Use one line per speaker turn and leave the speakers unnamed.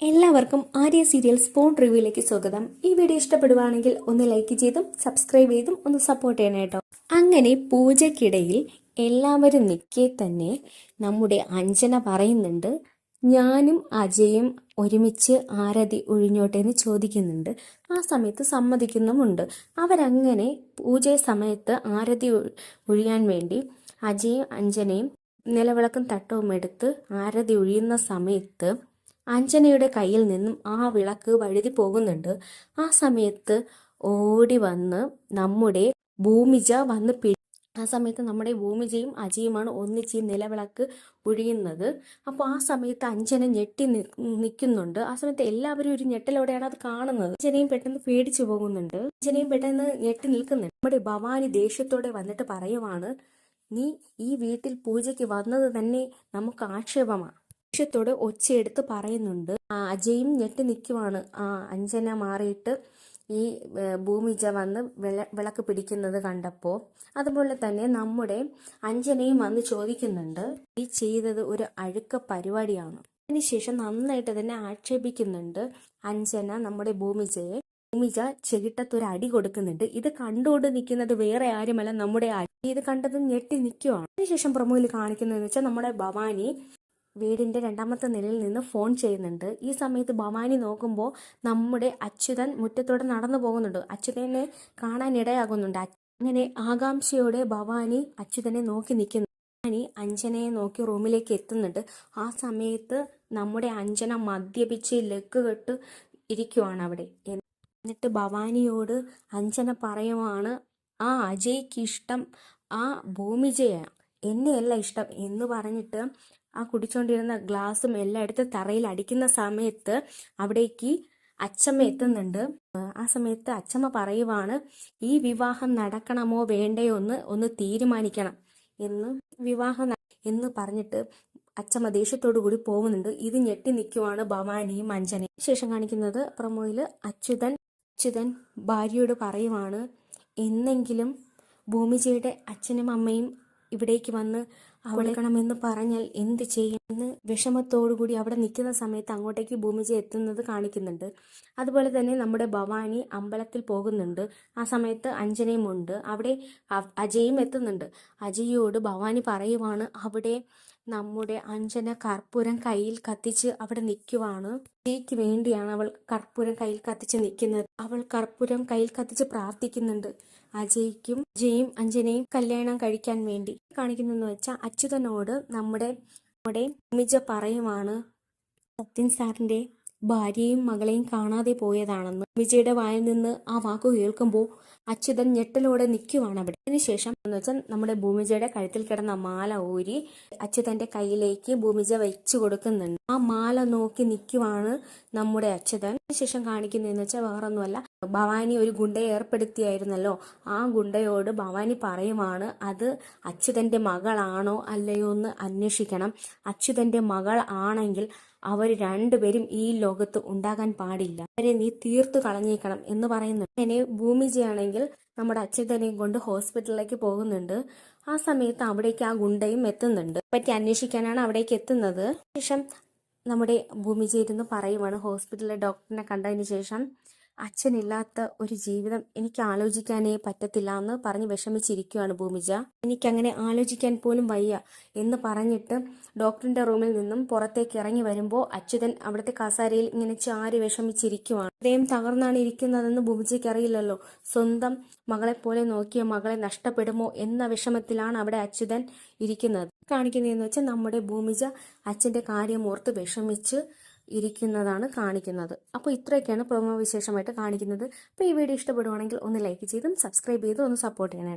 എല്ലാവർക്കും Arya serial spawn റിവ്യൂയിലേക്ക് സ്വാഗതം. ഈ വീഡിയോ ഇഷ്ടപ്പെടുവാണെങ്കിൽ ഒന്ന് ലൈക്ക് ചെയ്തും സബ്സ്ക്രൈബ് ചെയ്തും ഒന്ന് സപ്പോർട്ട് ചെയ്യണം കേട്ടോ. അങ്ങനെ പൂജയ്ക്കിടയിൽ എല്ലാവരും നിൽക്കെ തന്നെ നമ്മുടെ അഞ്ജന പറയുന്നുണ്ട്, ഞാനും അജയും ഒരുമിച്ച് ആരതി ഒഴിഞ്ഞോട്ടെ എന്ന് ചോദിക്കുന്നുണ്ട്. ആ സമയത്ത് സമ്മതിക്കുന്നുമുണ്ട്. അവരങ്ങനെ പൂജ സമയത്ത് ആരതി ഒഴിയാൻ വേണ്ടി അജയും അഞ്ജനയും നിലവിളക്കും തട്ടവും എടുത്ത് ആരതി ഒഴിയുന്ന സമയത്ത് അഞ്ജനയുടെ കയ്യിൽ നിന്നും ആ വിളക്ക് വഴുതി പോകുന്നുണ്ട്. ആ സമയത്ത് ഓടി വന്ന് നമ്മുടെ ഭൂമിജ വന്ന് ആ സമയത്ത് നമ്മുടെ ഭൂമിജയും അജയുമാണ് ഒന്നിച്ച് നിലവിളക്ക് ഒഴിയുന്നത്. അപ്പോൾ ആ സമയത്ത് അഞ്ജന ഞെട്ടി നിൽക്കുന്നുണ്ട്. ആ സമയത്ത് എല്ലാവരും ഒരു ഞെട്ടലോടെയാണ് അത് കാണുന്നത്. അഞ്ജനയും പെട്ടെന്ന് പേടിച്ചു പോകുന്നുണ്ട്. അഞ്ജനയും പെട്ടെന്ന് ഞെട്ടി നിൽക്കുന്നുണ്ട്. നമ്മുടെ ഭവാനി ദേഷ്യത്തോടെ വന്നിട്ട് പറയുവാണ്, നീ ഈ വീട്ടിൽ പൂജയ്ക്ക് വന്നത് തന്നെ നമുക്ക് ആക്ഷേപമാണ്. ദേഷ്യത്തോട് ഒച്ചയെടുത്ത് പറയുന്നുണ്ട്. അജയും ഞെട്ടി നിൽക്കുവാണ്. അഞ്ജന മാറിയിട്ട് ഈ ഭൂമിജ വന്ന് വിളക്ക് പിടിക്കുന്നത് കണ്ടപ്പോൾ. അതുപോലെ തന്നെ നമ്മുടെ അഞ്ജനയും വന്ന് ചോദിക്കുന്നുണ്ട്, ഈ ചെയ്തത് ഒരു അഴുക്ക പരിപാടിയാണ്. അതിനുശേഷം നന്നായിട്ട് തന്നെ ആക്ഷേപിക്കുന്നുണ്ട് അഞ്ജന നമ്മുടെ ഭൂമിജയെ. ഭൂമിജ ചെകിട്ടത്തൊരു അടി കൊടുക്കുന്നുണ്ട്. ഇത് കണ്ടുകൊണ്ട് നിൽക്കുന്നത് വേറെ ആരുമല്ല, നമ്മുടെ അടി. ഇത് കണ്ടത് ഞെട്ടി നിൽക്കുവാണ്. അതിനുശേഷം പ്രൊമോയിൽ കാണിക്കുന്നതെന്ന് വെച്ചാൽ നമ്മുടെ ഭവാനി വീടിന്റെ രണ്ടാമത്തെ നിലയിൽ നിന്ന് ഫോൺ ചെയ്യുന്നുണ്ട്. ഈ സമയത്ത് ഭവാനി നോക്കുമ്പോൾ നമ്മുടെ അച്യുതൻ മുറ്റത്തോടെ നടന്നു പോകുന്നുണ്ട്. അച്യുതനെ കാണാൻ ഇടയാകുന്നുണ്ട്. അങ്ങനെ ആകാംക്ഷയോടെ ഭവാനി അച്യുതനെ നോക്കി നിൽക്കുന്നു. ഭവാനി അഞ്ജനയെ നോക്കി റൂമിലേക്ക് എത്തുന്നുണ്ട്. ആ സമയത്ത് നമ്മുടെ അഞ്ജന മദ്യപിച്ച് ലക്ക് കെട്ട് ഇരിക്കുവാണ് അവിടെ. എന്നിട്ട് ഭവാനിയോട് അഞ്ജന പറയുവാണ്, ആ അജയ്ക്ക് ഇഷ്ടം ആ ഭൂമിജയാണ്, എന്നെയല്ല ഇഷ്ടം എന്ന് പറഞ്ഞിട്ട് ആ കുടിച്ചോണ്ടിരുന്ന ഗ്ലാസും എല്ലാം എടുത്ത് തറയിൽ അടിക്കുന്ന സമയത്ത് അവിടേക്ക് അച്ചമ്മ എത്തുന്നുണ്ട്. ആ സമയത്ത് അച്ചമ്മ പറയുവാണ്, ഈ വിവാഹം നടക്കണമോ വേണ്ടയോ ഒന്ന് തീരുമാനിക്കണം എന്ന് പറഞ്ഞിട്ട് അച്ചമ്മ ദേഷ്യത്തോടു കൂടി പോകുന്നുണ്ട്. ഇത് ഞെട്ടി നിൽക്കുവാണ് ഭവാനിയും അഞ്ജനയും. ശേഷം കാണിക്കുന്നത് പ്രൊമോയില് അച്യുതൻ ഭാര്യയോട് പറയുവാണ്, എന്നെങ്കിലും ഭൂമിജയുടെ അച്ഛനും അമ്മയും ഇവിടേക്ക് വന്ന് അവളിക്കണമെന്ന് പറഞ്ഞാൽ എന്ത് ചെയ്യുമെന്ന് വിഷമത്തോടുകൂടി അവിടെ നിൽക്കുന്ന സമയത്ത് അങ്ങോട്ടേക്ക് ഭൂമിജ എത്തുന്നത് കാണിക്കുന്നുണ്ട്. അതുപോലെ തന്നെ നമ്മുടെ ഭവാനി അമ്പലത്തിൽ പോകുന്നുണ്ട്. ആ സമയത്ത് അഞ്ജനയും ഉണ്ട്. അവിടെ അജയും എത്തുന്നുണ്ട്. അജയോട് ഭവാനി പറയുവാണ്, അവിടെ നമ്മുടെ അഞ്ജന കർപ്പൂരം കയ്യിൽ കത്തിച്ച് അവിടെ നിൽക്കുവാണ്. അജയ്ക്ക് വേണ്ടിയാണ് അവൾ കർപ്പൂരം കയ്യിൽ കത്തിച്ച് നിൽക്കുന്നത്. അവൾ കർപ്പൂരം കയ്യിൽ കത്തിച്ച് പ്രാർത്ഥിക്കുന്നുണ്ട് അജയും അഞ്ജനയും കല്യാണം കഴിക്കാൻ വേണ്ടി. കാണിക്കുന്നെന്ന് വെച്ചാൽ അച്യുതനോട് നമ്മുടെ ഭൂമിജ പറയുവാണ്, സത്യൻ സാറിന്റെ ഭാര്യയും മകളെയും കാണാതെ പോയതാണെന്ന്. വിജയുടെ വായിൽ നിന്ന് ആ വാക്കു കേൾക്കുമ്പോൾ അച്യുതൻ ഞെട്ടലോടെ നിൽക്കുവാണ് അവിടെ. അതിനുശേഷം എന്ന് വെച്ചാൽ നമ്മുടെ ഭൂമിജയുടെ കഴുത്തിൽ കിടന്ന മാല ഊരി അച്യുതന്റെ കയ്യിലേക്ക് ഭൂമിജ വെച്ചു കൊടുക്കുന്നുണ്ട്. ആ മാല നോക്കി നിൽക്കുവാണ് നമ്മുടെ അച്യുതൻ. അതിനുശേഷം കാണിക്കുന്നതെന്ന് വെച്ചാൽ വേറൊന്നുമല്ല, ഭവാനി ഒരു ഗുണ്ടയെ ഏർപ്പെടുത്തിയായിരുന്നല്ലോ. ആ ഗുണ്ടയോട് ഭവാനി പറയുവാണ്, അത് അച്യുതന്റെ മകളാണോ അല്ലയോ എന്ന് അന്വേഷിക്കണം. അച്യുതന്റെ മകൾ ആണെങ്കിൽ അവർ രണ്ടുപേരും ഈ ലോകത്ത് ഉണ്ടാകാൻ പാടില്ല. അവരെ നീ തീർത്തു കളഞ്ഞേക്കണം എന്ന് പറയുന്നുണ്ട്. അങ്ങനെ ഭൂമിജയാണെങ്കിൽ നമ്മുടെ അച്യുതനെയും കൊണ്ട് ഹോസ്പിറ്റലിലേക്ക് പോകുന്നുണ്ട്. ആ സമയത്ത് അവിടേക്ക് ആ ഗുണ്ടയും എത്തുന്നുണ്ട്. പറ്റി അന്വേഷിക്കാനാണ് അവിടേക്ക് എത്തുന്നത്. ശേഷം നമ്മുടെ ഭൂമിജ ഇരുന്ന് പറയുവാണ്, ഹോസ്പിറ്റലിലെ ഡോക്ടറിനെ കണ്ടതിന് ശേഷം അച്ഛനില്ലാത്ത ഒരു ജീവിതം എനിക്ക് ആലോചിക്കാനേ പറ്റത്തില്ല എന്ന് പറഞ്ഞ് വിഷമിച്ചിരിക്കുകയാണ് ഭൂമിജ. എനിക്കങ്ങനെ ആലോചിക്കാൻ പോലും വയ്യ എന്ന് പറഞ്ഞിട്ട് ഡോക്ടറിന്റെ റൂമിൽ നിന്നും പുറത്തേക്ക് ഇറങ്ങി വരുമ്പോൾ അച്യുതൻ അവിടുത്തെ കസാരയിൽ ഇങ്ങനെ ചാരി വിഷമിച്ചിരിക്കുവാണ്. ഹൃദയം തകർന്നാണ് ഇരിക്കുന്നതെന്ന് ഭൂമിജയ്ക്ക് അറിയില്ലല്ലോ. സ്വന്തം മകളെപ്പോലെ നോക്കിയ മകളെ നഷ്ടപ്പെടുമോ എന്ന വിഷമത്തിലാണ് അവിടെ അച്യുതൻ ഇരിക്കുന്നത്. കാണിക്കുന്നതെന്ന് വെച്ചാൽ നമ്മുടെ ഭൂമിജ അച്ഛന്റെ കാര്യം ഓർത്ത് വിഷമിച്ച് ഇരിക്കുന്നതാണ് കാണിക്കുന്നത്. അപ്പോൾ ഇത്രയൊക്കെയാണ് പ്രൊമോ വിശേഷമായിട്ട് കാണിക്കുന്നത്. അപ്പോൾ ഈ വീഡിയോ ഇഷ്ടപ്പെടുവാണെങ്കിൽ ഒന്ന് ലൈക്ക് ചെയ്തും സബ്സ്ക്രൈബ് ചെയ്തും ഒന്ന് സപ്പോർട്ട് ചെയ്യണം.